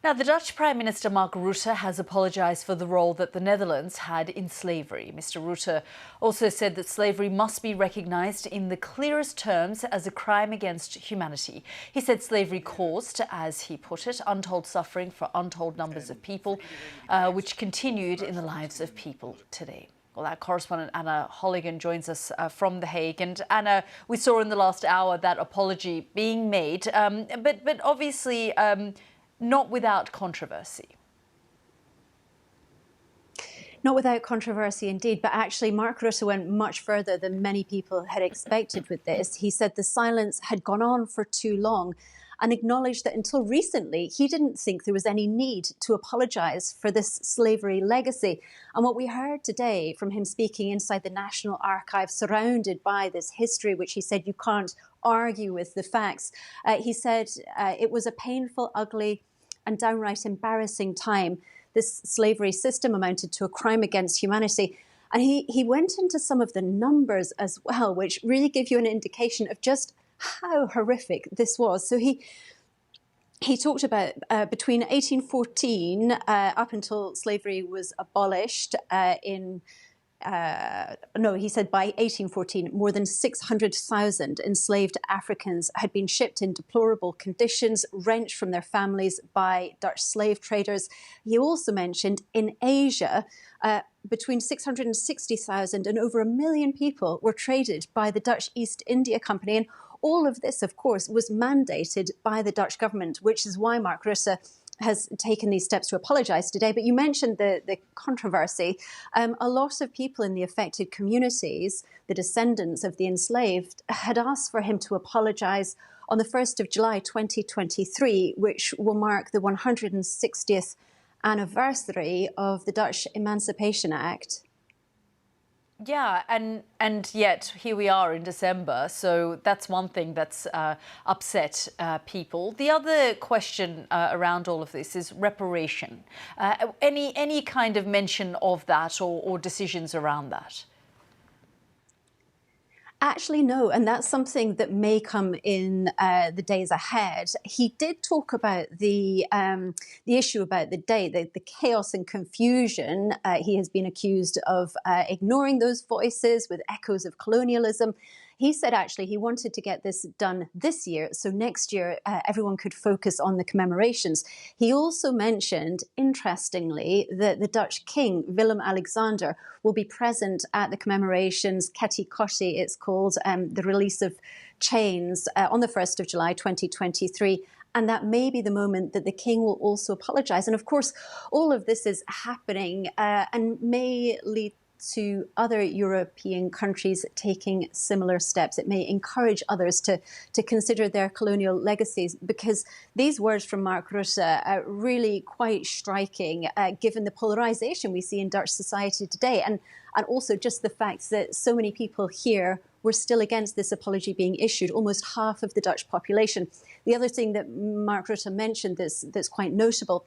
Now, the Dutch Prime Minister Mark Rutte has apologised for the role that the Netherlands had in slavery. Mr Rutte also said that slavery must be recognised in the clearest terms as a crime against humanity. He said slavery caused, as he put it, untold suffering for untold numbers of people, which continued in the lives of people today. Well, our correspondent Anna Holligan joins us from The Hague. And Anna, we saw in the last hour that apology being made, but obviously not without controversy. Not without controversy indeed, but actually Mark Rutte went much further than many people had expected with this. He said the silence had gone on for too long and acknowledged that until recently he didn't think there was any need to apologise for this slavery legacy. And what we heard today from him speaking inside the National Archives, surrounded by this history, which he said you can't argue with the facts, he said it was a painful, ugly and downright embarrassing time. This slavery system amounted to a crime against humanity. And he went into some of the numbers as well, which really give you an indication of just how horrific this was. So he talked about between 1814 up until slavery was abolished he said by 1814, more than 600,000 enslaved Africans had been shipped in deplorable conditions, wrenched from their families by Dutch slave traders. He also mentioned in Asia, between 660,000 and over 1 million people were traded by the Dutch East India Company. And all of this, of course, was mandated by the Dutch government, which is why Mark Rutte has taken these steps to apologise today. But you mentioned the controversy. A lot of people in the affected communities, the descendants of the enslaved, had asked for him to apologise on the 1st of July 2023, which will mark the 160th anniversary of the Dutch Emancipation Act. Yeah, and yet here we are in December, so that's one thing that's upset people. The other question around all of this is reparation. Any kind of mention of that or decisions around that? Actually, no, and that's something that may come in the days ahead. He did talk about the issue about the day, the chaos and confusion. He has been accused of ignoring those voices with echoes of colonialism. He said actually he wanted to get this done this year, so next year everyone could focus on the commemorations. He also mentioned, interestingly, that the Dutch King, Willem-Alexander, will be present at the commemorations, Ketty Kotti it's called, the release of chains on the 1st of July 2023. And that may be the moment that the king will also apologise. And of course, all of this is happening and may lead to other European countries taking similar steps. It may encourage others to consider their colonial legacies, because these words from Mark Rutte are really quite striking, given the polarisation we see in Dutch society today, and also just the fact that so many people here were still against this apology being issued, almost half of the Dutch population. The other thing that Mark Rutte mentioned that's quite notable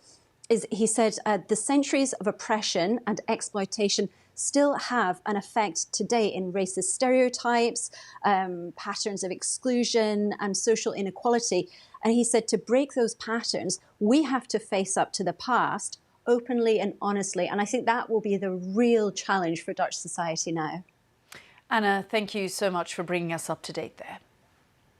is he said the centuries of oppression and exploitation still have an effect today in racist stereotypes, patterns of exclusion and social inequality. And he said to break those patterns, we have to face up to the past openly and honestly. And I think that will be the real challenge for Dutch society now. Anna, thank you so much for bringing us up to date there.